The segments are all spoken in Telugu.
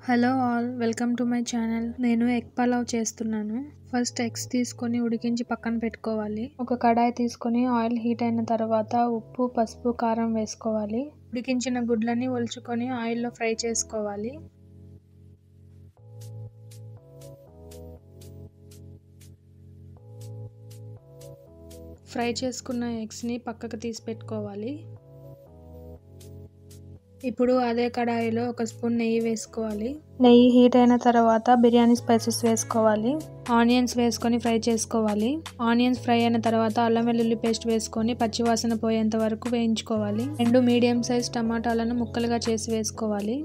Hello all, welcome to my channel. నేను ఎగ్ పలావ్ చేస్తున్నాను. ఫస్ట్ ఎగ్స్ తీసుకొని ఉడికించి పక్కన పెట్టుకోవాలి. ఒక కడాయి తీసుకొని ఆయిల్ హీట్ అయిన తర్వాత ఉప్పు, పసుపు, కారం వేసుకోవాలి. ఉడికించిన గుడ్లని ఒలుచుకొని ఆయిల్లో ఫ్రై చేసుకోవాలి. ఫ్రై చేసుకున్న ఎగ్స్ని పక్కకు తీసి పెట్టుకోవాలి. ఇప్పుడు అదే కడాయిలో ఒక స్పూన్ నెయ్యి వేసుకోవాలి. నెయ్యి హీట్ అయిన తర్వాత బిర్యానీ స్పైసెస్ వేసుకోవాలి. ఆనియన్స్ వేసుకొని ఫ్రై చేసుకోవాలి. ఆనియన్స్ ఫ్రై అయిన తర్వాత అల్లం వెల్లుల్లి పేస్ట్ వేసుకొని పచ్చివాసన పోయేంత వరకు వేయించుకోవాలి. 2 మీడియం సైజ్ టమాటాలను ముక్కలుగా చేసి వేసుకోవాలి.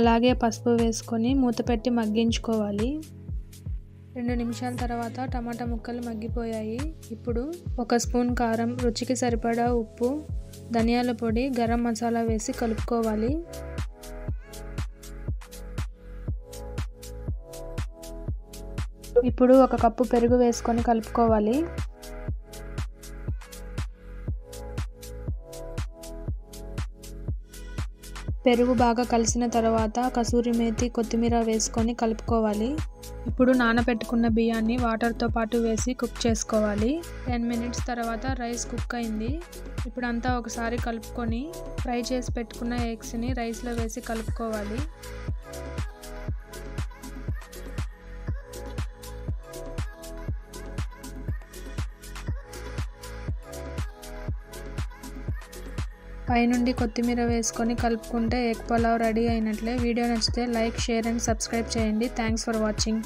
అలాగే పసుపు వేసుకొని మూత పెట్టి మగ్గించుకోవాలి. 2 నిమిషాల తర్వాత టమాటా ముక్కలు మగ్గిపోయాయి. ఇప్పుడు ఒక స్పూన్ కారం, రుచికి సరిపడా ఉప్పు, ధనియాల పొడి, గరం మసాలా వేసి కలుపుకోవాలి. ఇప్పుడు 1 కప్పు పెరుగు వేసుకొని కలుపుకోవాలి. పెరుగు బాగా కలిసిన తర్వాత కసూరి మేతి, కొత్తిమీర వేసుకొని కలుపుకోవాలి. ఇప్పుడు నానబెట్టుకున్న బియ్యాన్ని వాటర్తో పాటు వేసి కుక్ చేసుకోవాలి. 10 మినిట్స్ తర్వాత రైస్ కుక్ అయింది. ఇప్పుడు అంతా ఒకసారి కలుపుకొని ఫ్రై చేసి పెట్టుకున్న ఎగ్స్ని రైస్లో వేసి కలుపుకోవాలి. పైనుండి కొత్తిమీర వేసుకొని కలుపుకుంటే ఎగ్ పలావ్ రెడీ అయినట్లే. వీడియో నచ్చితే లైక్, షేర్ అండ్ సబ్స్క్రైబ్ చేయండి. Thanks for watching.